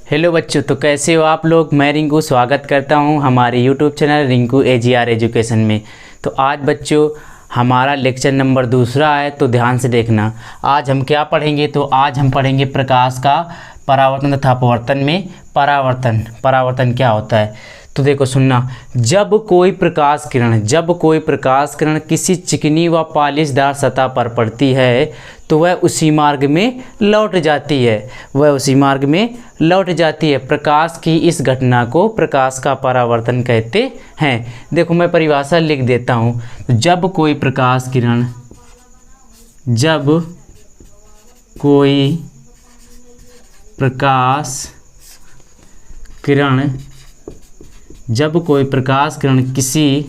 Hello बच्चों, तो कैसे हो आप लोग। मैं रिंकू स्वागत करता हूं हमारे YouTube channel Rinku AGR education में। तो आज बच्चों हमारा लेक्चर नंबर 2 है, तो ध्यान से देखना। आज हम क्या पढ़ेंगे, तो आज हम पढ़ेंगे प्रकाश का परावर्तन तथा अपवर्तन में परावर्तन क्या होता है। तो देखो सुनना, जब कोई प्रकाश किरण किसी चिकनी व पालिशदार सतह पर पड़ती है तो वह उसी मार्ग में लौट जाती है। प्रकाश की इस घटना को प्रकाश का परावर्तन कहते हैं। देखो मैं परिभाषा लिख देता हूँ। जब कोई प्रकाश किरण किसी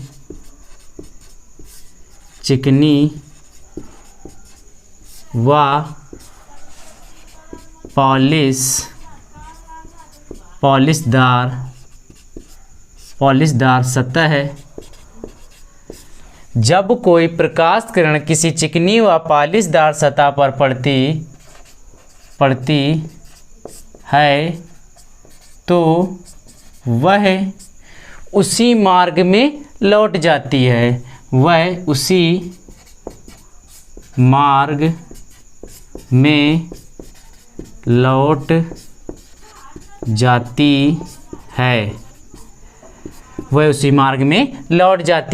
चिकनी व पॉलिशदार सतह जब कोई प्रकाश किरण किसी चिकनी व पॉलिशदार सतह पर पड़ती है तो वह उसी मार्ग में लौट जाती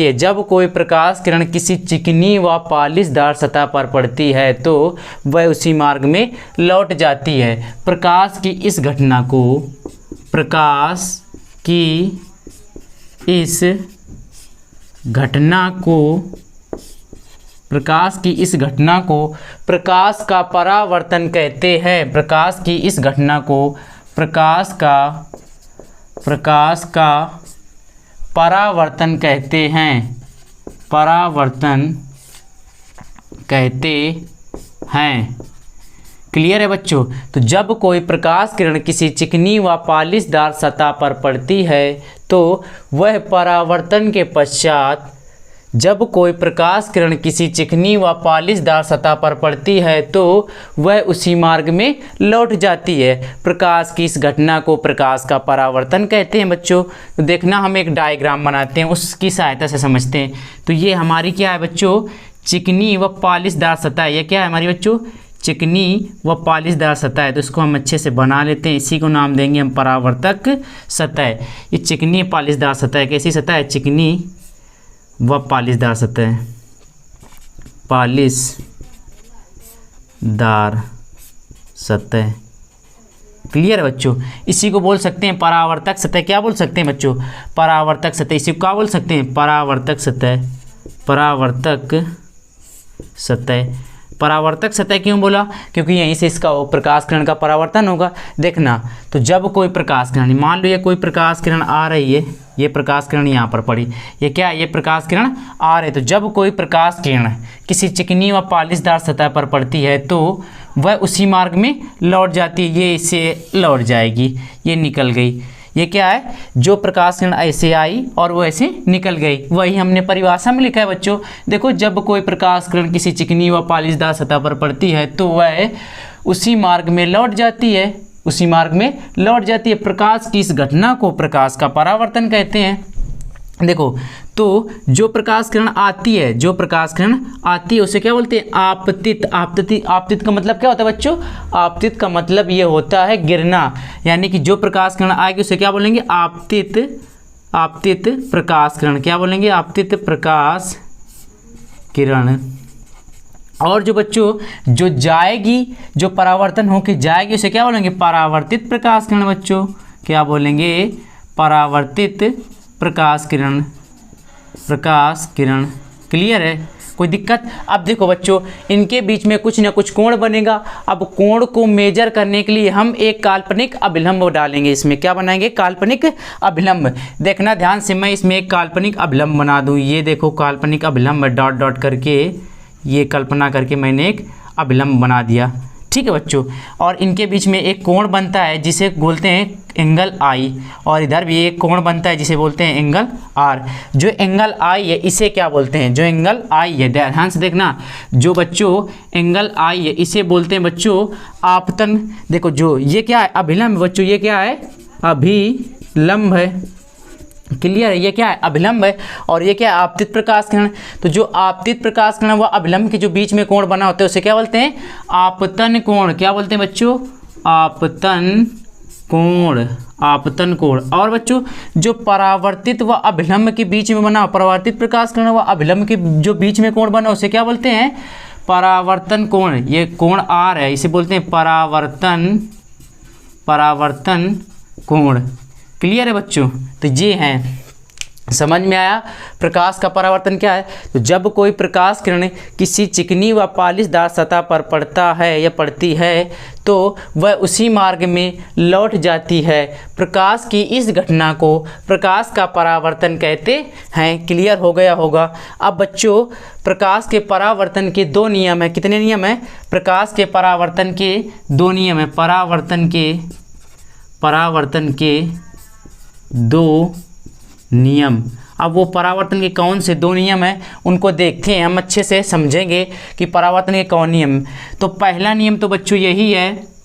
है। जब कोई प्रकाश किरण किसी चिकनी व पॉलिशदार सतह पर पड़ती है तो वह उसी मार्ग में लौट जाती है। प्रकाश की इस घटना को प्रकाश का परावर्तन कहते हैं। प्रकाश का परावर्तन कहते हैं। क्लियर है बच्चों। तो जब कोई प्रकाश किरण किसी चिकनी व पॉलिशदार सतह पर पड़ती है तो वह परावर्तन के पश्चात उसी मार्ग में लौट जाती है। प्रकाश की इस घटना को प्रकाश का परावर्तन कहते हैं बच्चों। तो देखना, हम एक डायग्राम बनाते हैं, उसकी सहायता से समझते हैं। तो ये हमारी क्या है बच्चों, चिकनी व पॉलिशदार सतह। ये क्या है हमारी बच्चों, चिकनी व पॉलिशदार सतह है। तो इसको हम अच्छे से बना लेते हैं। इसी को नाम देंगे हम परावर्तक सतह। ये चिकनी पॉलिशदार सतह कैसी सतह है, चिकनी व पॉलिशदार सतह। क्लियर है बच्चों। इसी को बोल सकते हैं परावर्तक सतह। क्या बोल सकते हैं बच्चों, परावर्तक सतह। इसी को क्या बोल सकते हैं, परावर्तक सतह क्यों बोला, क्योंकि यहीं से इसका प्रकाश किरण का परावर्तन होगा। देखना, तो जब कोई प्रकाश किरण, मान लो ये कोई प्रकाश किरण आ रही है, ये प्रकाश किरण यहाँ पर पड़ी, ये क्या है, ये प्रकाश किरण आ रही है। तो जब कोई प्रकाश किरण किसी चिकनी व पॉलिशदार सतह पर पड़ती है तो वह उसी मार्ग में लौट जाती है। ये इससे लौट जाएगी, ये निकल गई। ये क्या है, जो प्रकाश किरण ऐसे आई और वो ऐसे निकल गई, वही हमने परिभाषा में लिखा है बच्चों। देखो, जब कोई प्रकाश किरण किसी चिकनी व पॉलिशदार सतह पर पड़ती है तो वह उसी मार्ग में लौट जाती है। प्रकाश की इस घटना को प्रकाश का परावर्तन कहते हैं। देखो, तो जो प्रकाश किरण आती है उसे क्या बोलते हैं, आपतित का मतलब क्या होता है बच्चों, आपतित का मतलब ये होता है गिरना। यानी कि जो प्रकाश किरण आएगी उसे क्या बोलेंगे, आपतित प्रकाश किरण। क्या बोलेंगे, आपतित प्रकाश किरण। और जो बच्चों जो जाएगी, जो परावर्तन होकर जाएगी उसे क्या बोलेंगे, परावर्तित प्रकाश किरण बच्चों। क्या बोलेंगे, परावर्तित प्रकाश किरण। क्लियर है, कोई दिक्कत। अब देखो बच्चों, इनके बीच में कुछ ना कुछ कोण बनेगा। अब कोण को मेजर करने के लिए हम एक काल्पनिक अभिलंब डालेंगे। इसमें क्या बनाएंगे, काल्पनिक अभिलंब। देखना ध्यान से, मैं इसमें एक काल्पनिक अभिलंब बना दूं। ये देखो काल्पनिक अभिलंब, डॉट डॉट करके ये कल्पना करके मैंने एक अभिलंब बना दिया। ठीक है बच्चों। और इनके बीच में एक कोण बनता है जिसे बोलते हैं एंगल आई, और इधर भी एक कोण बनता है जिसे बोलते हैं एंगल आर। जो एंगल आई है इसे क्या बोलते हैं, जो एंगल आई है, ध्यान से देखना, जो बच्चों एंगल आई है इसे बोलते हैं बच्चों आपतन। देखो जो ये क्या है, अभिलंब बच्चों, ये क्या है, अभिलंब है, क्लियर है, ये क्या है, अभिलंब है। और ये क्या है, आपतित प्रकाश किरण। तो जो आपतित प्रकाश किरण व अभिलंब के जो बीच में कोण बना होता है उसे क्या बोलते हैं, आपतन कोण। क्या बोलते हैं बच्चों, आपतन कोण, आपतन कोण। और बच्चों जो परावर्तित व अभिलंब के बीच में बना, परावर्तित प्रकाश किरण व अभिलंब के जो बीच में कोण बना उसे क्या बोलते हैं, परावर्तन कोण। ये कोण आर है, इसे बोलते हैं परावर्तन कोण। क्लियर है बच्चों। तो ये हैं, समझ में आया प्रकाश का परावर्तन क्या है। तो जब कोई प्रकाश किरण किसी चिकनी व पालिशदार सतह पर पड़ता है या पड़ती है तो वह उसी मार्ग में लौट जाती है। प्रकाश की इस घटना को प्रकाश का परावर्तन कहते हैं। क्लियर हो गया होगा। अब बच्चों प्रकाश के परावर्तन के दो नियम हैं। कितने नियम हैं, प्रकाश के परावर्तन के दो नियम हैं। परावर्तन के दो नियम। अब वो परावर्तन के कौन से दो नियम हैं उनको देखते हैं, हम अच्छे से समझेंगे कि परावर्तन के कौन नियम। तो पहला नियम तो बच्चों यही है,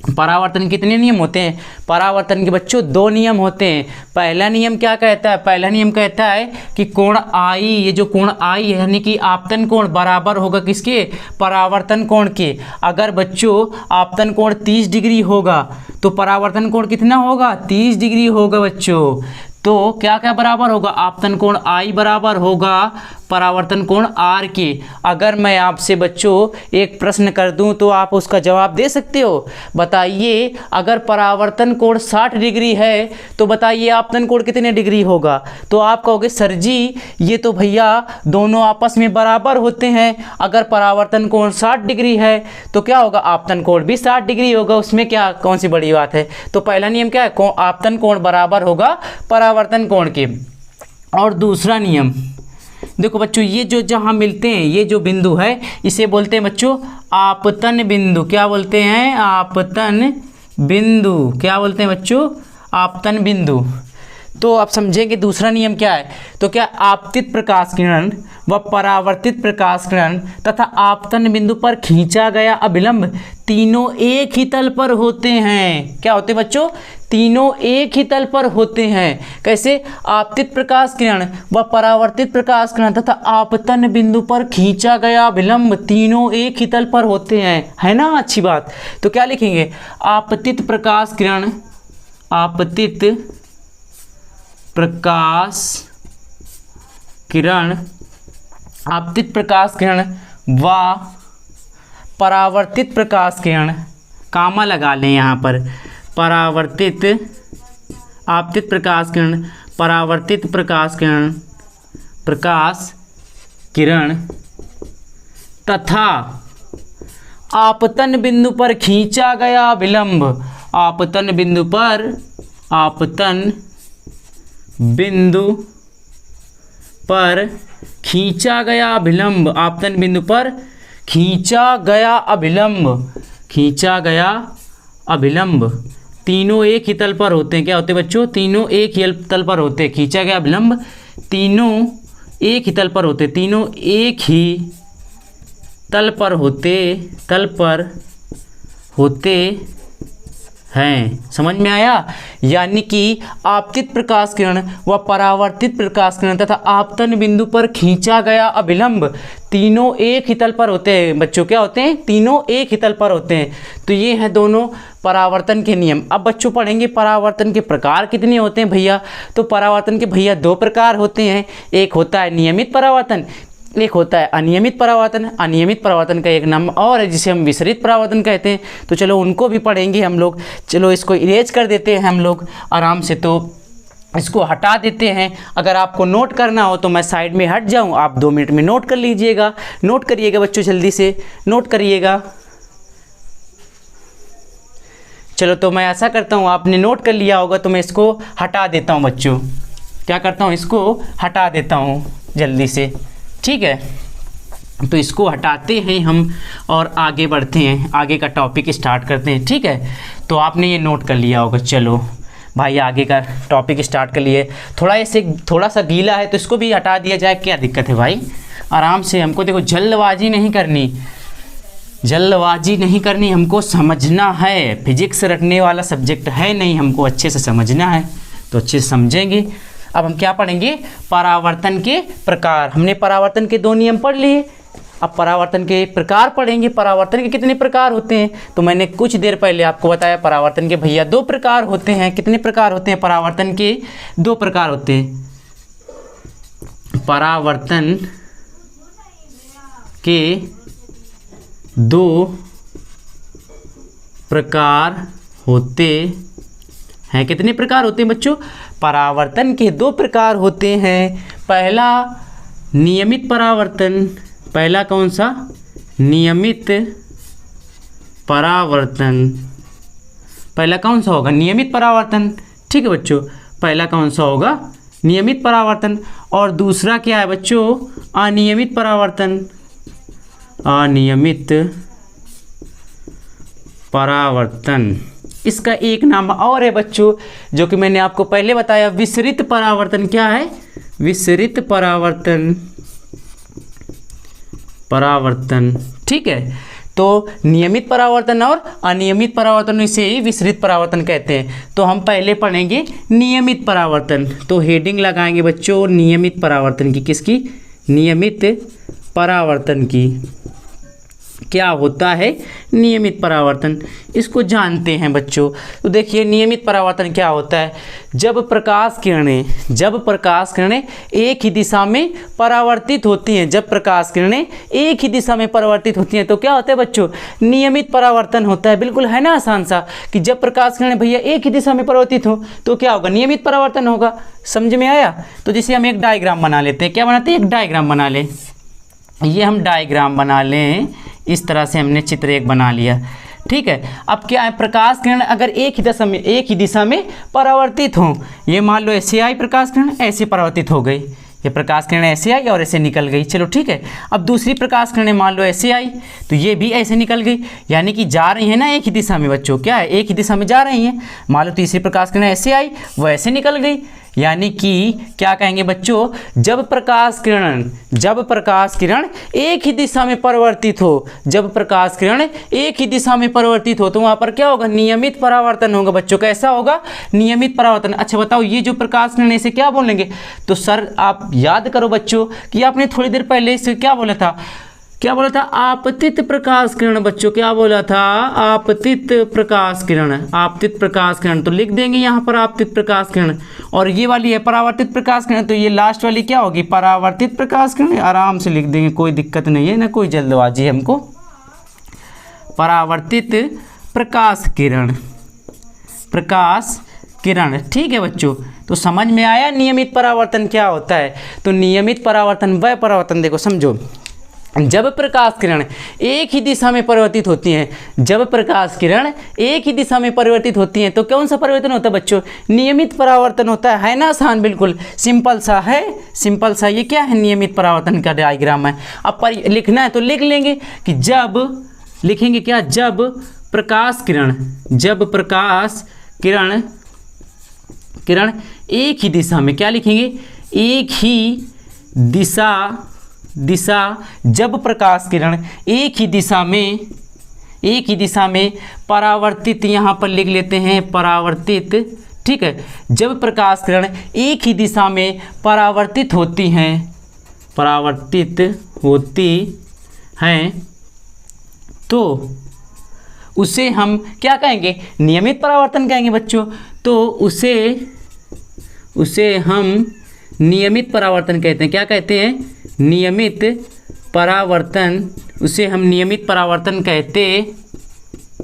परावर्तन कितने नियम होते हैं, परावर्तन के बच्चों दो नियम होते हैं। पहला नियम क्या कहता है, पहला नियम कहता है कि कोण आई, ये जो कोण आई है यानी कि आपतन कोण बराबर होगा किसके, परावर्तन कोण के। अगर बच्चों आपतन कोण 30 डिग्री होगा तो परावर्तन कोण कितना होगा, 30 डिग्री होगा बच्चों। तो क्या क्या बराबर होगा, आपतन कोण आई बराबर होगा परावर्तन कोण आर के। अगर मैं आपसे बच्चों एक प्रश्न कर दूं तो आप उसका जवाब दे सकते हो। बताइए अगर परावर्तन कोण 60 डिग्री है तो बताइए आपतन कोण कितने डिग्री होगा। तो आप कहोगे सर जी ये तो भैया दोनों आपस में बराबर होते हैं। अगर परावर्तन कोण 60 डिग्री है तो क्या होगा, आपतन कोण भी 60 डिग्री होगा, उसमें क्या कौन सी बड़ी बात है। तो पहला नियम क्या है, आपतन कोण बराबर होगा परावर्तन कोण के। और दूसरा नियम देखो बच्चों, ये जो जहाँ मिलते हैं ये जो बिंदु है इसे बोलते हैं बच्चों आपतन बिंदु। क्या बोलते हैं, आपतन बिंदु। क्या बोलते हैं बच्चों, आपतन बिंदु। तो आप समझेंगे दूसरा नियम क्या है। तो क्या आपतित प्रकाश किरण व परावर्तित प्रकाश किरण तथा आपतन बिंदु पर खींचा गया अभिलंब तीनों एक ही तल पर होते हैं। क्या होते हैं बच्चों, तीनों एक ही तल पर होते हैं। कैसे, आपतित प्रकाश किरण व परावर्तित प्रकाश किरण तथा आपतन बिंदु पर खींचा गया अभिलंब तीनों एक ही तल पर होते हैं, है ना, अच्छी बात। तो क्या लिखेंगे, आपतित प्रकाश किरण, आपतित प्रकाश किरण, आपतित प्रकाश किरण व परावर्तित प्रकाश किरण, कामा लगा लें यहाँ पर, परावर्तित, आपतित प्रकाश किरण, परावर्तित प्रकाश किरण तथा आपतन बिंदु पर खींचा गया अभिलंब, आपतन बिंदु पर, आपतन बिंदु पर खींचा गया अभिलंब, आपतन बिंदु पर खींचा गया अभिलंब, खींचा गया अभिलंब तीनों एक ही तल पर होते हैं। क्या होते हैं बच्चों, तीनों एक ही तल पर होते हैं। खींचा गया अभिलंब तीनों एक ही तल पर होते, तीनों एक ही तल पर होते हैं। समझ में आया। यानी कि आपतित प्रकाश किरण व परावर्तित प्रकाश किरण तथा आपतन बिंदु पर खींचा गया अभिलंब तीनों एक ही तल पर होते हैं बच्चों। क्या होते हैं, तीनों एक ही तल पर होते हैं। तो ये हैं दोनों परावर्तन के नियम। अब बच्चों पढ़ेंगे परावर्तन के प्रकार कितने होते हैं भैया। तो परावर्तन के भैया दो प्रकार होते हैं, एक होता है नियमित परावर्तन, एक होता है अनियमित परावर्तन। अनियमित परावर्तन का एक नाम और है जिसे हम विसरित परावर्तन कहते हैं। तो चलो उनको भी पढ़ेंगे हम लोग। चलो इसको इरेज कर देते हैं हम लोग आराम से, तो इसको हटा देते हैं। अगर आपको नोट करना हो तो मैं साइड में हट जाऊं, आप 2 मिनट में नोट कर लीजिएगा। नोट करिएगा बच्चों, जल्दी से नोट करिएगा। चलो तो मैं ऐसा करता हूँ, आपने नोट कर लिया होगा तो मैं इसको हटा देता हूँ बच्चों। क्या करता हूँ, इसको हटा देता हूँ जल्दी से, ठीक है। तो इसको हटाते हैं हम और आगे बढ़ते हैं, आगे का टॉपिक स्टार्ट करते हैं। ठीक है, तो आपने ये नोट कर लिया होगा। चलो भाई आगे का टॉपिक स्टार्ट कर लिए। थोड़ा सा गीला है तो इसको भी हटा दिया जाए, क्या दिक्कत है भाई, आराम से। हमको देखो जल्दबाजी नहीं करनी, जल्दबाजी नहीं करनी, हमको समझना है। फिजिक्स रटने वाला सब्जेक्ट है नहीं, हमको अच्छे से समझना है, तो अच्छे से समझेंगे। अब हम क्या पढ़ेंगे, परावर्तन के प्रकार। हमने परावर्तन के 2 नियम पढ़ लिए, अब परावर्तन के प्रकार पढ़ेंगे। परावर्तन के कितने प्रकार होते हैं, तो मैंने कुछ देर पहले आपको बताया परावर्तन के भैया 2 प्रकार होते हैं। कितने प्रकार होते हैं, परावर्तन के 2 प्रकार होते हैं। परावर्तन के 2 प्रकार होते हैं। कितने प्रकार होते हैं बच्चों, परावर्तन के 2 प्रकार होते हैं। पहला नियमित परावर्तन, पहला कौन सा, नियमित परावर्तन। पहला कौन सा होगा, नियमित परावर्तन। ठीक है बच्चों, पहला कौन सा होगा, नियमित परावर्तन। और दूसरा क्या है बच्चों, अनियमित परावर्तन। अनियमित परावर्तन, इसका एक नाम और है बच्चों, जो कि मैंने आपको पहले बताया, विसरित परावर्तन। क्या है, विसरित परावर्तन। ठीक है, तो नियमित परावर्तन और अनियमित परावर्तन, इसे ही विसरित परावर्तन कहते हैं। तो हम पहले पढ़ेंगे नियमित परावर्तन, तो हेडिंग लगाएंगे बच्चों नियमित परावर्तन की। किसकी, नियमित परावर्तन की। क्या होता है नियमित परावर्तन, इसको जानते हैं बच्चों। तो देखिए नियमित परावर्तन क्या होता है, जब प्रकाश किरणें एक ही दिशा में परावर्तित होती हैं, जब प्रकाश किरणें एक ही दिशा में परावर्तित होती हैं, तो क्या होता है बच्चों, नियमित परावर्तन होता है। बिल्कुल है ना आसान सा, कि जब प्रकाश किरणें भैया एक ही दिशा में परावर्तित हो तो क्या होगा, नियमित परावर्तन होगा। समझ में आया। तो जैसे हम एक डायग्राम बना लेते हैं, क्या बनाते हैं, एक डायग्राम बना लें। ये हम डायग्राम बना लें, इस तरह से हमने चित्र एक बना लिया। ठीक है, अब क्या है, प्रकाश किरण अगर एक ही दिशा में परावर्तित हों, ये मान लो ऐसे आई प्रकाश किरण, ऐसे परावर्तित हो गई, ये प्रकाश किरण ऐसे आई और ऐसे निकल गई। चलो ठीक है, अब दूसरी प्रकाश किरणें मान लो ऐसे आई, तो ये भी ऐसे निकल गई, यानी कि जा रही है ना एक ही दिशा में बच्चों, क्या है, एक ही दिशा में जा रही हैं। मान लो तीसरी प्रकाश किरण ऐसे आई, वो ऐसे निकल गई, यानी कि क्या कहेंगे बच्चों, जब प्रकाश किरण एक ही दिशा में परिवर्तित हो, जब प्रकाश किरण एक ही दिशा में परिवर्तित हो, तो वहाँ पर क्या होगा, नियमित परावर्तन होगा बच्चों। कैसा होगा, नियमित परावर्तन। अच्छा बताओ, ये जो प्रकाश किरण इसे क्या बोलेंगे, तो सर आप याद करो बच्चों कि आपने थोड़ी देर पहले इसे क्या बोला था, आपतित प्रकाश किरण बच्चों, क्या बोला था, आपतित प्रकाश किरण। तो लिख देंगे यहाँ पर आपतित प्रकाश किरण, और ये वाली है परावर्तित प्रकाश किरण, तो ये लास्ट वाली क्या होगी, परावर्तित प्रकाश किरण। आराम से लिख देंगे, कोई दिक्कत नहीं है ना, कोई जल्दबाजी है हमको। परावर्तित प्रकाश किरण, ठीक है बच्चों। तो समझ में आया नियमित परावर्तन क्या होता है। तो नियमित परावर्तन वह परावर्तन, देखो समझो, जब प्रकाश किरण एक ही दिशा में परिवर्तित होती हैं, तो कौन सा परिवर्तन होता है बच्चों, नियमित परावर्तन होता है ना, आसान, बिल्कुल सिंपल सा। ये क्या है, नियमित परावर्तन का डायग्राम है। अब लिखना है तो लिख लेंगे कि जब प्रकाश किरण एक ही दिशा में, क्या लिखेंगे, एक ही दिशा, जब प्रकाश किरण एक ही दिशा में परावर्तित, यहाँ पर लिख लेते हैं परावर्तित। ठीक है, जब प्रकाश किरण एक ही दिशा में परावर्तित होती हैं, तो उसे हम क्या कहेंगे, नियमित परावर्तन कहेंगे बच्चों। तो उसे हम नियमित परावर्तन कहते हैं। क्या कहते हैं, नियमित परावर्तन। उसे हम नियमित परावर्तन कहते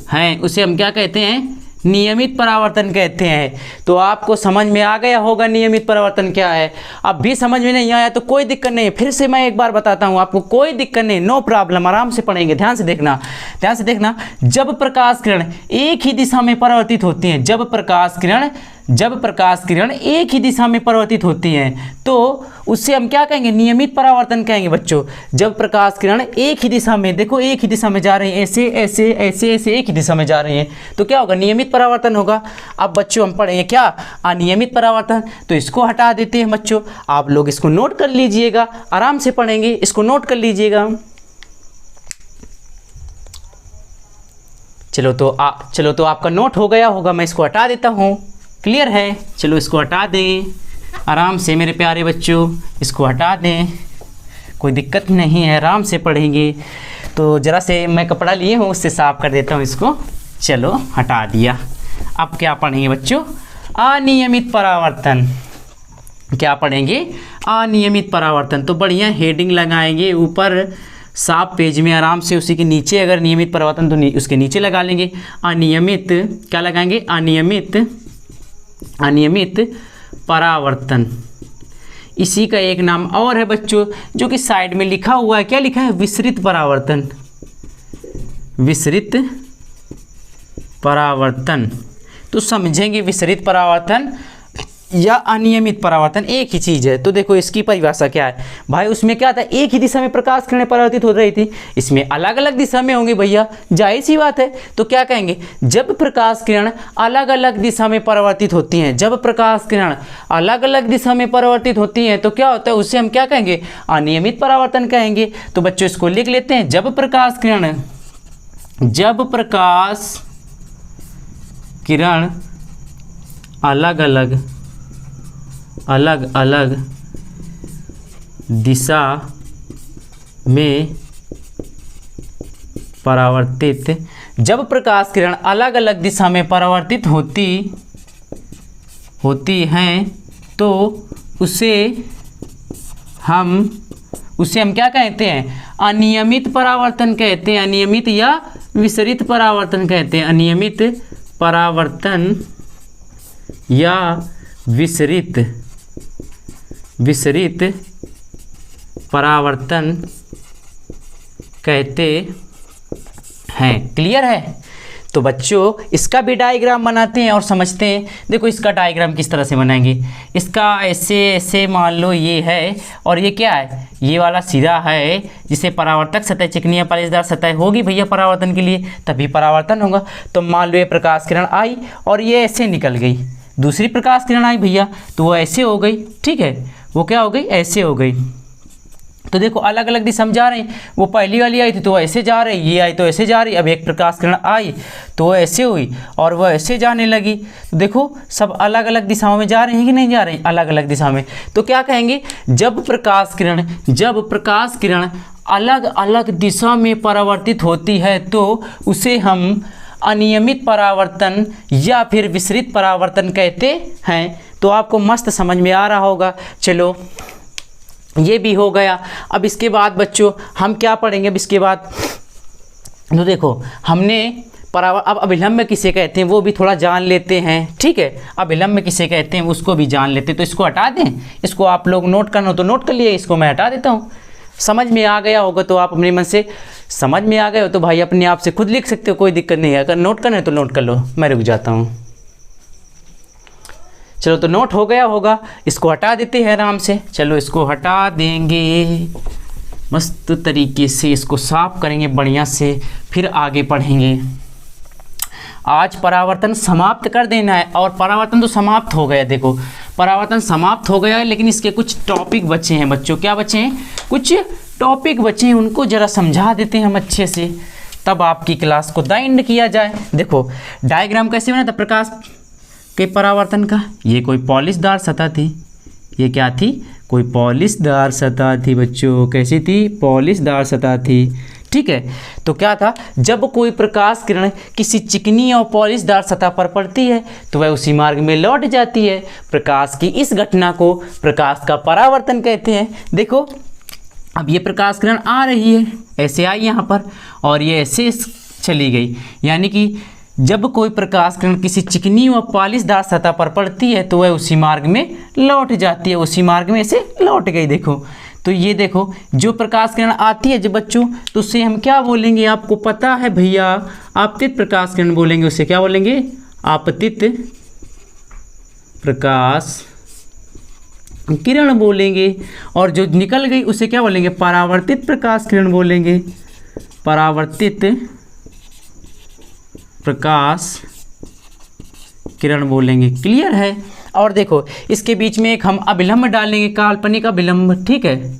हैं, उसे हम क्या कहते हैं, नियमित परावर्तन कहते हैं। तो आपको समझ में आ गया होगा नियमित परावर्तन क्या है। अब भी समझ में नहीं आया तो कोई दिक्कत नहीं, फिर से मैं एक बार बताता हूँ आपको, कोई दिक्कत नहीं, नो प्रॉब्लम, आराम से पढ़ेंगे। ध्यान से देखना। जब प्रकाश किरण एक ही दिशा में परावर्तित होती हैं, जब प्रकाश किरण जब प्रकाश किरण एक ही दिशा में परावर्तित होती हैं तो उससे हम क्या कहेंगे, नियमित परावर्तन कहेंगे बच्चों। जब प्रकाश किरण एक ही दिशा में, देखो एक ही दिशा में जा रही हैं, ऐसे ऐसे ऐसे ऐसे एक ही दिशा में जा रही हैं, तो क्या होगा, नियमित परावर्तन होगा। अब बच्चों हम पढ़ेंगे क्या, अनियमित परावर्तन। तो इसको हटा देते हैं बच्चों, आप लोग इसको नोट कर लीजिएगा, आराम से पढ़ेंगे, इसको नोट कर लीजिएगा। चलो तो आपका नोट हो गया होगा, मैं इसको हटा देता हूँ। क्लियर है, चलो इसको हटा दें आराम से मेरे प्यारे बच्चों, इसको हटा दें, कोई दिक्कत नहीं है, आराम से पढ़ेंगे। तो ज़रा से मैं कपड़ा लिए हूँ उससे साफ कर देता हूँ इसको। चलो हटा दिया। अब क्या पढ़ेंगे बच्चों, अनियमित परावर्तन। क्या पढ़ेंगे, अनियमित परावर्तन। तो बढ़िया हेडिंग लगाएंगे ऊपर साफ पेज में आराम से, उसी के नीचे अगर नियमित परावर्तन तो उसके नीचे लगा लेंगे अनियमित, क्या लगाएंगे, अनियमित परावर्तन। इसी का एक नाम और है बच्चों जो कि साइड में लिखा हुआ है, क्या लिखा है, विसरित परावर्तन। विसरित परावर्तन, तो समझेंगे विसरित परावर्तन या अनियमित परावर्तन एक ही चीज़ है। तो देखो इसकी परिभाषा क्या है भाई, उसमें क्या था, एक ही दिशा में प्रकाश किरणें परावर्तित हो रही थी, इसमें अलग अलग दिशा में होंगी भैया, जाहिर सी बात है। तो क्या कहेंगे, जब प्रकाश किरण अलग अलग दिशा में परावर्तित होती हैं, जब प्रकाश किरण अलग अलग दिशा में परावर्तित होती हैं तो क्या होता है, उससे हम क्या कहेंगे, अनियमित परावर्तन कहेंगे। तो बच्चों इसको लिख लेते हैं, जब प्रकाश किरण अलग अलग दिशा में परावर्तित, जब प्रकाश किरण अलग अलग दिशा में परावर्तित होती हैं तो उसे हम क्या कहते हैं, अनियमित परावर्तन कहते हैं, अनियमित या विसरित परावर्तन कहते हैं, अनियमित परावर्तन या विसरित परावर्तन कहते हैं। क्लियर है। तो बच्चों इसका भी डायग्राम बनाते हैं और समझते हैं। देखो इसका डायग्राम किस तरह से बनाएंगे, इसका ऐसे ऐसे मान लो ये है और ये क्या है, ये वाला सिरा है जिसे परावर्तक सतह, चिकनी या पालिशदार सतह होगी भैया परावर्तन के लिए, तभी परावर्तन होगा। तो मान लो ये प्रकाश किरण आई और ये ऐसे निकल गई, दूसरी प्रकाश किरण आई भैया तो वो ऐसे हो गई, ठीक है, वो क्या हो गई, ऐसे हो गई। तो देखो अलग अलग दिशा में जा रहे हैं, वो पहली वाली आई थी तो वो ऐसे जा रही, ये आई तो ऐसे जा रही, अब एक प्रकाश किरण आई तो वो ऐसे हुई और वो ऐसे जाने लगी। तो देखो सब अलग अलग दिशाओं में जा रहे हैं कि नहीं जा रहे हैं, अलग अलग दिशा में। तो क्या कहेंगे, जब प्रकाश किरण अलग अलग दिशा में परावर्तित होती है तो उसे हम अनियमित परावर्तन या फिर विसरित परावर्तन कहते हैं। तो आपको मस्त समझ में आ रहा होगा। चलो ये भी हो गया। अब इसके बाद बच्चों हम क्या पढ़ेंगे, अब इसके बाद तो देखो हमने अब अभिलंब किसे कहते हैं वो भी थोड़ा जान लेते हैं, ठीक है। अभिलंब किसे कहते हैं उसको भी जान लेते हैं। तो इसको हटा दें, इसको आप लोग नोट करना हो तो नोट कर लिए, इसको मैं हटा देता हूँ। समझ में आ गया होगा तो आप अपने मन से, समझ में आ गए हो तो भाई अपने आप से खुद लिख सकते हो, कोई दिक्कत नहीं है। अगर नोट करना है तो नोट कर लो, मैं रुक जाता हूँ। चलो तो नोट हो गया होगा, इसको हटा देते हैं आराम से। चलो इसको हटा देंगे मस्त तरीके से, इसको साफ करेंगे बढ़िया से, फिर आगे पढ़ेंगे। आज परावर्तन समाप्त कर देना है और परावर्तन तो समाप्त हो गया। देखो परावर्तन समाप्त हो गया है लेकिन इसके कुछ टॉपिक बचे हैं बच्चों। क्या बचे हैं, कुछ टॉपिक बचे हैं, उनको ज़रा समझा देते हैं हम अच्छे से, तब आपकी क्लास को द एंड किया जाए। देखो डायग्राम कैसे बना था प्रकाश के परावर्तन का, ये कोई पॉलिशदार सतह थी, ये क्या थी, कोई पॉलिशदार सतह थी बच्चों। कैसी थी, पॉलिशदार सतह थी, ठीक है। तो क्या था, जब कोई प्रकाश किरण किसी चिकनी और पॉलिशदार सतह पर पड़ती है तो वह उसी मार्ग में लौट जाती है। प्रकाश की इस घटना को प्रकाश का परावर्तन कहते हैं। देखो अब ये प्रकाश किरण आ रही है, ऐसे आई यहाँ पर और ये ऐसे चली गई, यानी कि जब कोई प्रकाश किरण किसी चिकनी व पॉलिशदार सतह पर पड़ती है तो वह उसी मार्ग में लौट जाती है, उसी मार्ग में ऐसे लौट गई। देखो तो ये देखो जो प्रकाश किरण आती है जब बच्चों, तो उससे हम क्या बोलेंगे, आपको पता है भैया, आपतित प्रकाश किरण बोलेंगे। उससे क्या बोलेंगे, आपतित प्रकाश किरण बोलेंगे, और जो निकल गई उसे क्या बोलेंगे, परावर्तित प्रकाश किरण बोलेंगे, परावर्तित प्रकाश किरण बोलेंगे। क्लियर है। और देखो इसके बीच में एक हम अभिलंब डालेंगे, काल्पनिक अभिलंब, ठीक है।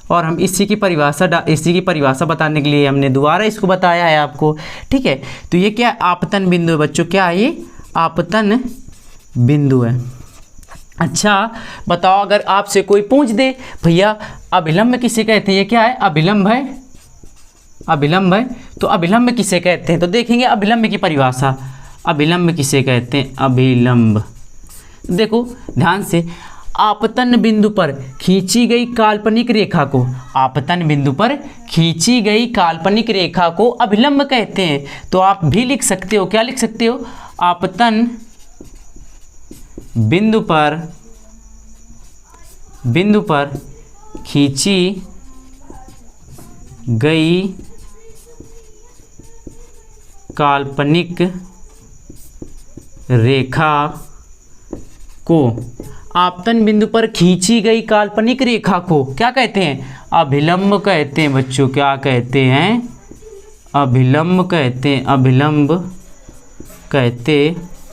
और हम इसी की परिभाषा बताने के लिए हमने दोबारा इसको बताया है आपको, ठीक है। तो ये क्या आपतन बिंदु है बच्चों, क्या है ये, आपतन बिंदु है। अच्छा बताओ, अगर आपसे कोई पूछ दे भैया अभिलंब किसे कहते हैं, ये क्या है, अभिलंब है, अभिलंब है, तो अभिलंब किसे कहते हैं, तो देखेंगे अभिलंब की परिभाषा, अभिलंब किसे कहते हैं, अभिलंब। देखो ध्यान से, आपतन बिंदु पर खींची गई काल्पनिक रेखा को, आपतन बिंदु पर खींची गई काल्पनिक रेखा को अभिलंब कहते हैं। तो आप भी लिख सकते हो, क्या लिख सकते हो, आपतन बिंदु पर खींची गई काल्पनिक रेखा को, आपतन बिंदु पर खींची गई काल्पनिक रेखा को क्या कहते हैं, अभिलंब कहते हैं बच्चों। क्या कहते हैं, अभिलंब कहते हैं, अभिलंब कहते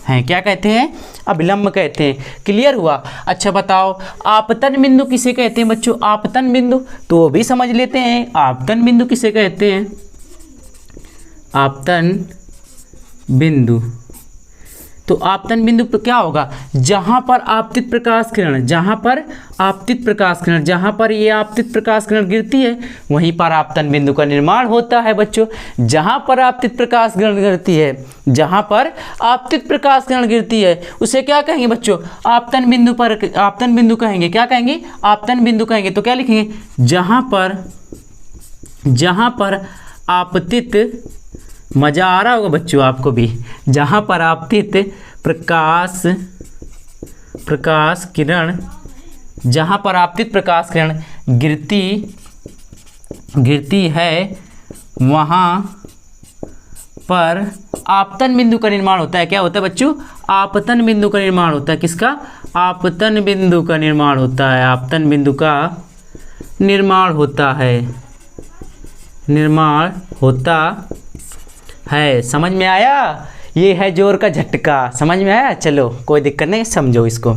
हैं, क्या कहते हैं, अभिलंब कहते हैं। क्लियर हुआ। अच्छा बताओ आपतन बिंदु किसे कहते हैं बच्चों, आपतन बिंदु, तो वो भी समझ लेते हैं, आपतन बिंदु किसे कहते हैं, आपतन बिंदु। तो आपतन बिंदु पर क्या होगा, जहां पर आपतित प्रकाश किरण, जहां पर आपतित प्रकाश किरण, जहां पर ये आपतित प्रकाश किरण गिरती है वहीं पर आपतन बिंदु का निर्माण होता है बच्चों। जहां पर आपतित प्रकाश किरण गिरती है, जहां पर आपतित प्रकाश किरण गिरती है उसे क्या कहेंगे बच्चों, आपतन बिंदु पर, आपतन बिंदु कहेंगे, क्या कहेंगे, आपतन बिंदु कहेंगे। तो क्या लिखेंगे, जहां पर आपतित, मज़ा आ रहा होगा बच्चों आपको भी, जहाँ पर आपतित प्रकाश किरण, जहाँ पर आपतित प्रकाश किरण गिरती है वहाँ पर आपतन बिंदु का निर्माण होता है। क्या होता है बच्चों, आपतन बिंदु का निर्माण होता है। किसका, आपतन बिंदु का निर्माण होता है, आपतन बिंदु का निर्माण होता है, निर्माण होता है। समझ में आया, ये है जोर का झटका, समझ में आया। चलो कोई दिक्कत नहीं, समझो इसको।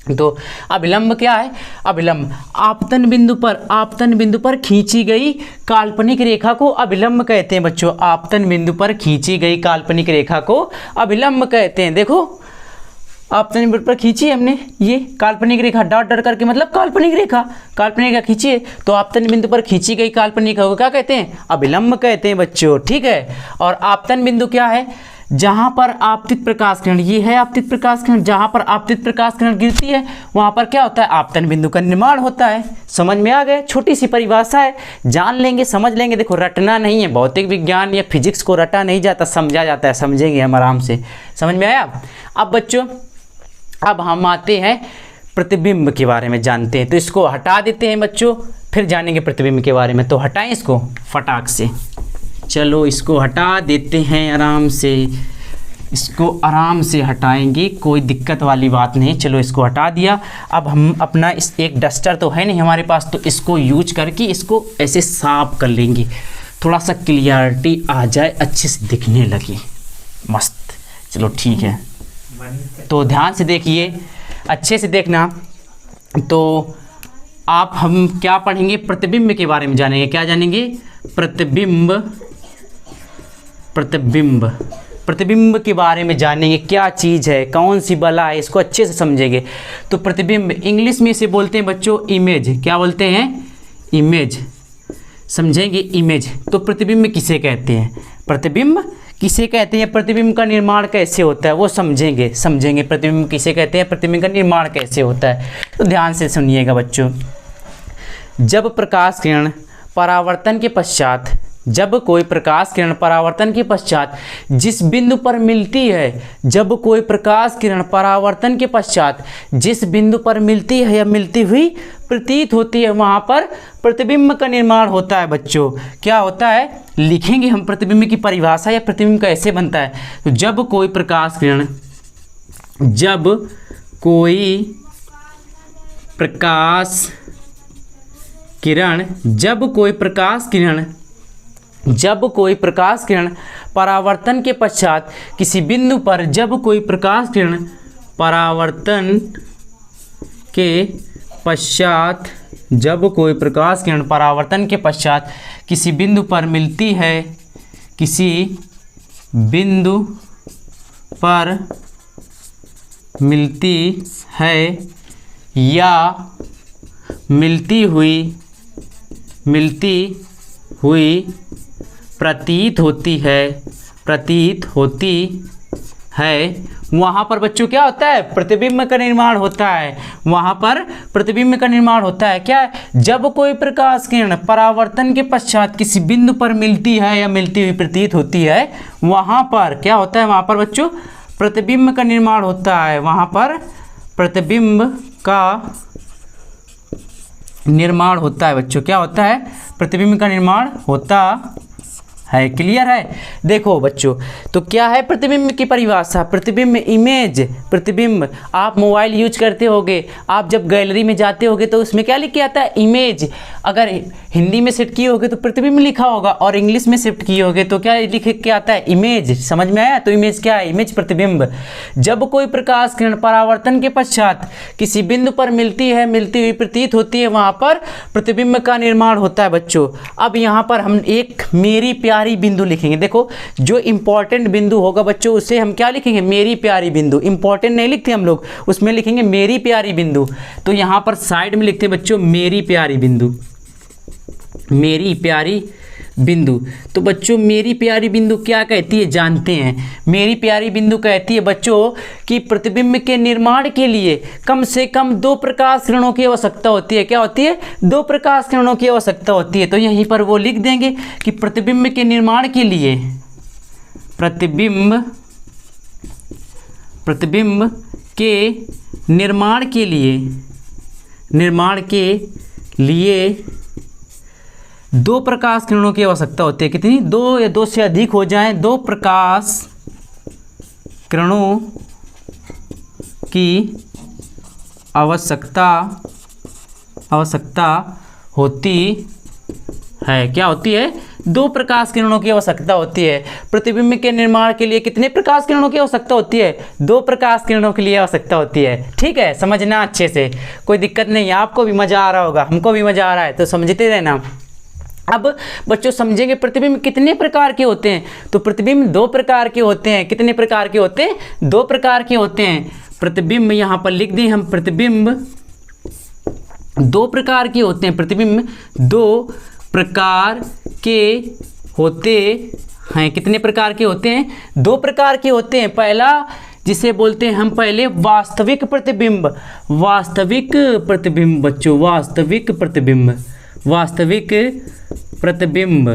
तो अभिलंब क्या है, अभिलंब आपतन बिंदु पर खींची गई काल्पनिक रेखा को अभिलंब कहते हैं बच्चों। आपतन बिंदु पर खींची गई काल्पनिक रेखा को अभिलंब कहते हैं। देखो आपतन बिंदु पर खींची है हमने ये काल्पनिक रेखा, डॉट डॉट करके मतलब काल्पनिक रेखा खींची है, तो आपतन बिंदु पर खींची गई काल्पनिक रेखा को क्या कहते हैं, अभिलंब कहते हैं बच्चों, ठीक है। और आपतन बिंदु क्या है, जहां पर आपतित प्रकाश किरण, ये है आपतित प्रकाश किरण, जहां पर आपतित प्रकाश किरण गिरती है वहां पर क्या होता है, आपतन बिंदु का निर्माण होता है। समझ में आ गए, छोटी सी परिभाषा है, जान लेंगे, समझ लेंगे। देखो रटना नहीं है, भौतिक विज्ञान या फिजिक्स को रटा नहीं जाता, समझा जाता है, समझेंगे हम आराम से। समझ में आया। अब बच्चों अब हम आते हैं प्रतिबिंब के बारे में जानते हैं, तो इसको हटा देते हैं बच्चों, फिर जानेंगे प्रतिबिंब के बारे में। तो हटाएं इसको फटाक से, चलो इसको हटा देते हैं आराम से, इसको आराम से हटाएंगे, कोई दिक्कत वाली बात नहीं। चलो इसको हटा दिया। अब हम अपना इस एक डस्टर तो है नहीं हमारे पास, तो इसको यूज करके इसको ऐसे साफ कर लेंगे, थोड़ा सा क्लियरिटी आ जाए, अच्छे से दिखने लगे, मस्त। चलो ठीक है, तो ध्यान से देखिए, अच्छे से देखना। तो आप हम क्या पढ़ेंगे, प्रतिबिंब के बारे में जानेंगे। क्या जानेंगे, प्रतिबिंब के बारे में जानेंगे, क्या चीज़ है, कौन सी बला है, इसको अच्छे से समझेंगे। तो प्रतिबिंब इंग्लिश में इसे बोलते हैं बच्चों इमेज। क्या बोलते हैं, इमेज, समझेंगे इमेज। तो प्रतिबिंब किसे कहते हैं, प्रतिबिंब किसे कहते हैं, प्रतिबिंब का निर्माण कैसे होता है वो समझेंगे। प्रतिबिंब किसे कहते हैं, प्रतिबिंब का निर्माण कैसे होता है। तो ध्यान से सुनिएगा बच्चों। जब प्रकाश किरण परावर्तन के पश्चात, जब कोई प्रकाश किरण परावर्तन के पश्चात जिस बिंदु पर मिलती है, जब कोई प्रकाश किरण परावर्तन के पश्चात जिस बिंदु पर मिलती है या मिलती हुई प्रतीत होती है वहाँ पर प्रतिबिंब का निर्माण होता है बच्चों। क्या होता है, लिखेंगे हम प्रतिबिंब की परिभाषा या प्रतिबिंब कैसे बनता है। तो जब कोई प्रकाश किरण, जब कोई प्रकाश किरण, जब कोई प्रकाश किरण परावर्तन के पश्चात किसी बिंदु पर, जब कोई प्रकाश किरण परावर्तन के पश्चात, जब कोई प्रकाश किरण परावर्तन के पश्चात किसी बिंदु पर मिलती है, किसी बिंदु पर मिलती है या मिलती हुई प्रतीत होती है, वहाँ पर बच्चों क्या होता है? प्रतिबिंब का निर्माण होता है। वहाँ पर प्रतिबिंब का निर्माण होता है। क्या? जब कोई प्रकाश किरण परावर्तन के पश्चात किसी बिंदु पर मिलती है या मिलती हुई प्रतीत होती है, वहाँ पर क्या होता है? वहाँ पर बच्चों प्रतिबिंब का निर्माण होता है। वहाँ पर प्रतिबिंब का निर्माण होता है बच्चों। क्या होता है? प्रतिबिंब का निर्माण होता है। क्लियर है? देखो बच्चों, तो क्या है प्रतिबिंब की परिभाषा? प्रतिबिंब, इमेज, प्रतिबिंब। आप मोबाइल यूज करते होगे, आप जब गैलरी में जाते होगे तो उसमें क्या लिख के आता है? इमेज। अगर हिंदी में शिफ्ट किए होगे तो प्रतिबिंब लिखा होगा, और इंग्लिश में शिफ्ट किए होगे तो क्या लिख के आता है? इमेज। समझ में आया? तो इमेज क्या है? इमेज, प्रतिबिंब। जब कोई प्रकाश किरण परावर्तन के पश्चात किसी बिंदु पर मिलती है, मिलती हुई प्रतीत होती है, वहाँ पर प्रतिबिंब का निर्माण होता है बच्चों। अब यहाँ पर हम एक मेरी प्यारी बिंदु लिखेंगे। देखो, जो इंपॉर्टेंट बिंदु होगा बच्चों उसे हम क्या लिखेंगे? मेरी प्यारी बिंदु। इंपॉर्टेंट नहीं लिखते हम लोग, उसमें लिखेंगे मेरी प्यारी बिंदु। तो यहाँ पर साइड में लिखते हैं बच्चों मेरी प्यारी बिंदु, मेरी प्यारी बिंदु। तो बच्चों मेरी प्यारी बिंदु क्या कहती है जानते हैं? मेरी प्यारी बिंदु कहती है बच्चों कि प्रतिबिंब के निर्माण के लिए कम से कम 2 प्रकाश किरणों की आवश्यकता होती है। क्या होती है? 2 प्रकाश किरणों की आवश्यकता होती है। तो यहीं पर वो लिख देंगे कि प्रतिबिंब के निर्माण के लिए, प्रतिबिंब के निर्माण के लिए 2 प्रकाश किरणों की आवश्यकता होती है। कितनी? 2 या 2 से अधिक हो जाएं, 2 प्रकाश किरणों की आवश्यकता होती है। क्या होती है? 2 प्रकाश किरणों की आवश्यकता होती है। प्रतिबिंब के निर्माण के लिए कितने प्रकाश किरणों की आवश्यकता होती है? 2 प्रकाश किरणों के लिए आवश्यकता होती है। ठीक है? समझना अच्छे से, कोई दिक्कत नहीं है। आपको भी मज़ा आ रहा होगा, हमको भी मज़ा आ रहा है, तो समझते रहना। अब बच्चों समझेंगे प्रतिबिंब कितने प्रकार के होते हैं। तो प्रतिबिंब 2 प्रकार के होते हैं। कितने प्रकार के होते हैं? 2 प्रकार के होते हैं। प्रतिबिंब यहाँ पर लिख दें हम, प्रतिबिंब 2 प्रकार के होते हैं। प्रतिबिंब 2 प्रकार के होते हैं। कितने प्रकार के होते हैं? 2 प्रकार के होते हैं। पहला जिसे बोलते हैं हम पहले वास्तविक प्रतिबिंब, वास्तविक प्रतिबिंब बच्चों, वास्तविक प्रतिबिंब।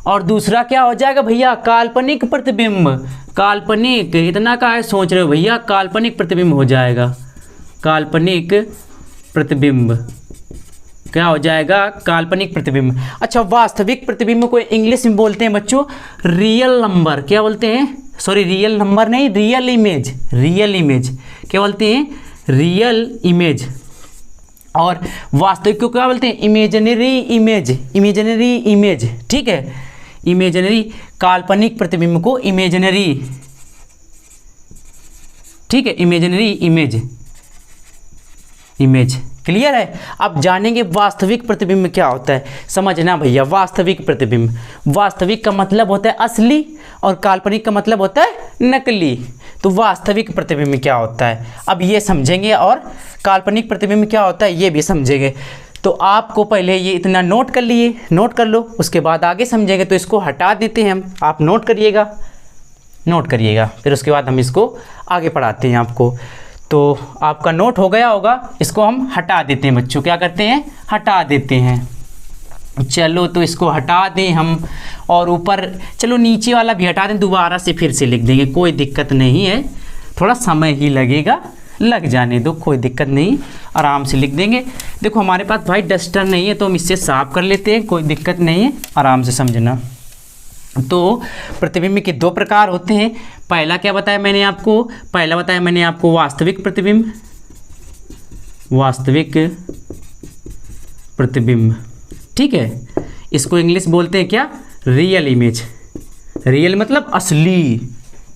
और दूसरा क्या हो जाएगा भैया? काल्पनिक प्रतिबिंब। काल्पनिक, इतना का है सोच रहे हो भैया? काल्पनिक प्रतिबिंब हो जाएगा। काल्पनिक प्रतिबिंब क्या हो जाएगा? काल्पनिक प्रतिबिंब। अच्छा, वास्तविक प्रतिबिंब को इंग्लिश में बोलते हैं बच्चों रियल नंबर। क्या बोलते हैं? सॉरी, रियल नंबर नहीं, रियल इमेज। रियल इमेज क्या बोलते हैं? Real image. और वास्तविक को क्या बोलते हैं? Imaginary image. Imaginary image. ठीक है? इमेजिनरी, काल्पनिक प्रतिबिंब को इमेजिनरी, ठीक है, इमेजिनरी इमेज। क्लियर है? अब जानेंगे वास्तविक प्रतिबिंब क्या होता है। समझना भैया, वास्तविक प्रतिबिंब, वास्तविक का मतलब होता है असली और काल्पनिक का मतलब होता है नकली। तो वास्तविक प्रतिबिंब क्या होता है अब ये समझेंगे, और काल्पनिक प्रतिबिंब क्या होता है ये भी समझेंगे। तो आपको पहले ये इतना नोट कर लिए, नोट कर लो, उसके बाद आगे समझेंगे। तो इसको हटा देते हैं हम, आप नोट करिएगा, फिर उसके बाद हम इसको आगे पढ़ाते हैं आपको। तो आपका नोट हो गया होगा, इसको हम हटा देते हैं बच्चों। क्या करते हैं? हटा देते हैं। चलो तो इसको हटा दें हम, और ऊपर चलो नीचे वाला भी हटा दें, दोबारा से फिर से लिख देंगे, कोई दिक्कत नहीं है। थोड़ा समय ही लगेगा, लग जाने दो, कोई दिक्कत नहीं, आराम से लिख देंगे। देखो हमारे पास भाई डस्टर नहीं है तो हम इससे साफ कर लेते हैं, कोई दिक्कत नहीं है, आराम से समझना। तो प्रतिबिंब के दो प्रकार होते हैं। पहला क्या बताया मैंने आपको, पहला बताया मैंने आपको वास्तविक प्रतिबिंब, वास्तविक प्रतिबिंब, ठीक है। इसको इंग्लिश बोलते हैं क्या, रियल इमेज। रियल मतलब असली,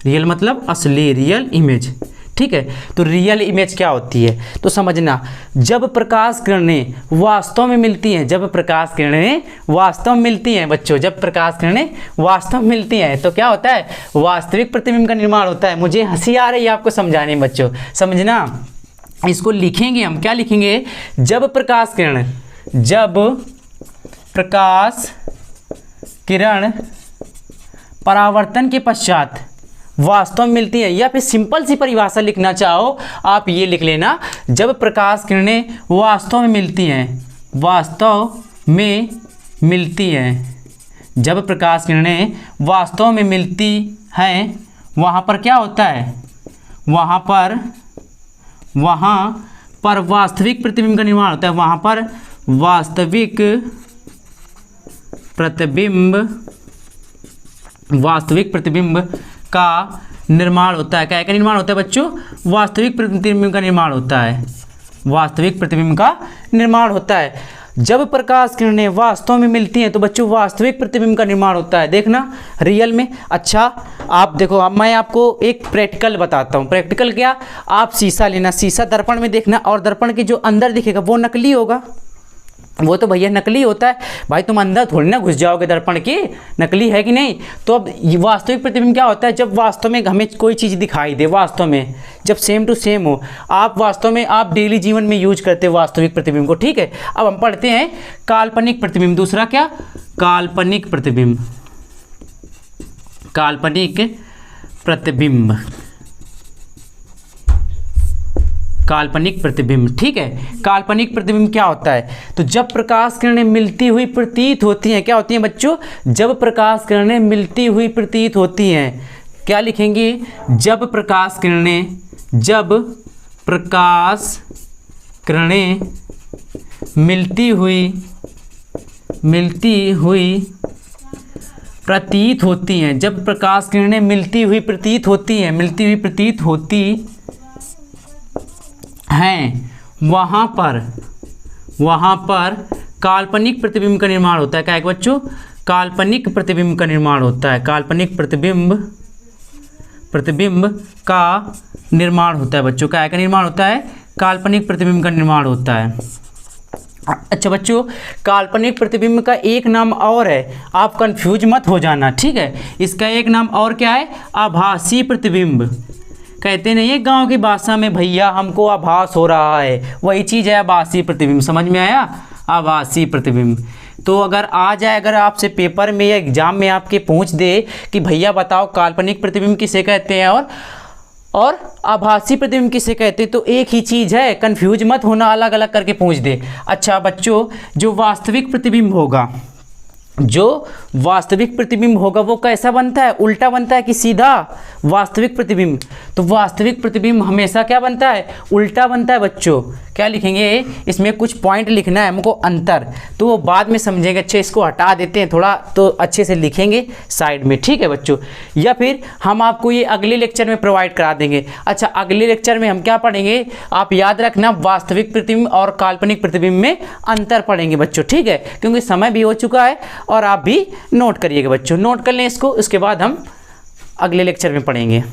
रियल मतलब असली, रियल इमेज, ठीक है। तो रियल इमेज क्या होती है तो समझना, जब प्रकाश किरणें वास्तव में मिलती हैं, जब प्रकाश किरणें वास्तव में मिलती हैं बच्चों, जब प्रकाश किरणें वास्तव में मिलती हैं तो क्या होता है, वास्तविक प्रतिबिंब का निर्माण होता है। मुझे हंसी आ रही है आपको समझाने में बच्चों, समझना। इसको लिखेंगे हम, क्या लिखेंगे, जब प्रकाश किरण, जब प्रकाश किरण परावर्तन के पश्चात वास्तव में मिलती है, या फिर सिंपल सी परिभाषा लिखना चाहो आप ये लिख लेना, जब प्रकाश किरणें वास्तव में मिलती हैं, वास्तव में मिलती हैं, जब प्रकाश किरणें वास्तव में मिलती हैं, वहाँ पर क्या होता है, वहाँ पर वास्तविक प्रतिबिंब का निर्माण होता है, वहाँ पर वास्तविक प्रतिबिंब, वास्तविक प्रतिबिंब का निर्माण होता है। क्या का निर्माण होता है बच्चों, वास्तविक प्रतिबिंब का निर्माण होता है, वास्तविक प्रतिबिंब का निर्माण होता है। जब प्रकाश किरणें वास्तव में मिलती हैं तो बच्चों वास्तविक प्रतिबिंब का निर्माण होता है, देखना रियल में। अच्छा आप देखो, अब मैं आपको एक प्रैक्टिकल बताता हूँ। प्रैक्टिकल क्या, आप शीशा लेना, शीशा दर्पण में देखना, और दर्पण के जो अंदर दिखेगा वो नकली होगा, वो तो भैया नकली होता है भाई, तुम अंदर थोड़ी ना घुस जाओगे दर्पण के, नकली है कि नहीं। तो अब वास्तविक प्रतिबिंब क्या होता है, जब वास्तव में हमें कोई चीज़ दिखाई दे, वास्तव में जब सेम टू सेम हो, आप वास्तव में आप डेली जीवन में यूज करते हो वास्तविक प्रतिबिंब को, ठीक है। अब हम पढ़ते हैं काल्पनिक प्रतिबिंब। दूसरा क्या, काल्पनिक प्रतिबिंब, काल्पनिक प्रतिबिंब, काल्पनिक प्रतिबिंब, ठीक है। काल्पनिक प्रतिबिंब क्या होता है, तो जब प्रकाश किरणें मिलती हुई प्रतीत होती हैं, क्या होती हैं बच्चों, जब प्रकाश किरणें मिलती हुई प्रतीत होती हैं, क्या लिखेंगे, जब प्रकाश किरणें, जब प्रकाश किरणें मिलती हुई प्रतीत होती हैं, जब प्रकाश किरणें मिलती हुई प्रतीत होती हैं, मिलती हुई प्रतीत होती हैं, वहाँ पर काल्पनिक प्रतिबिंब का निर्माण होता है। क्या है बच्चों, काल्पनिक प्रतिबिंब का निर्माण होता है, काल्पनिक प्रतिबिंब का निर्माण होता है बच्चों। क्या का निर्माण होता है, काल्पनिक प्रतिबिंब का निर्माण होता है। अच्छा बच्चों, काल्पनिक प्रतिबिंब का एक नाम और है, आप कंफ्यूज मत हो जाना, ठीक है। इसका एक नाम और क्या है, आभासी प्रतिबिंब। कहते नहीं है गांव की भाषा में, भैया हमको आभास हो रहा है, वही चीज़ है आभासी प्रतिबिंब। समझ में आया, आभासी प्रतिबिंब। तो अगर आ जाए, अगर आपसे पेपर में या एग्जाम में आपके पूछ दे कि भैया बताओ काल्पनिक प्रतिबिंब किसे कहते हैं और आभासी प्रतिबिंब किसे कहते हैं, तो एक ही चीज़ है, कंफ्यूज मत होना, अलग अलग करके पूछ दे। अच्छा बच्चों, जो वास्तविक प्रतिबिंब होगा, जो वास्तविक प्रतिबिंब होगा वो कैसा बनता है, उल्टा बनता है कि सीधा, वास्तविक प्रतिबिंब। तो वास्तविक प्रतिबिंब हमेशा क्या बनता है, उल्टा बनता है बच्चों। क्या लिखेंगे, इसमें कुछ पॉइंट लिखना है हमको, अंतर, तो वो बाद में समझेंगे। अच्छा इसको हटा देते हैं थोड़ा, तो अच्छे से लिखेंगे साइड में, ठीक है बच्चों। या फिर हम आपको ये अगले लेक्चर में प्रोवाइड करा देंगे। अच्छा अगले लेक्चर में हम क्या पढ़ेंगे, आप याद रखना, वास्तविक प्रतिबिंब और काल्पनिक प्रतिबिंब में अंतर पढ़ेंगे बच्चों, ठीक है। क्योंकि समय भी हो चुका है और आप भी नोट करिएगा बच्चों, नोट कर लें इसको, उसके बाद हम अगले लेक्चर में पढ़ेंगे।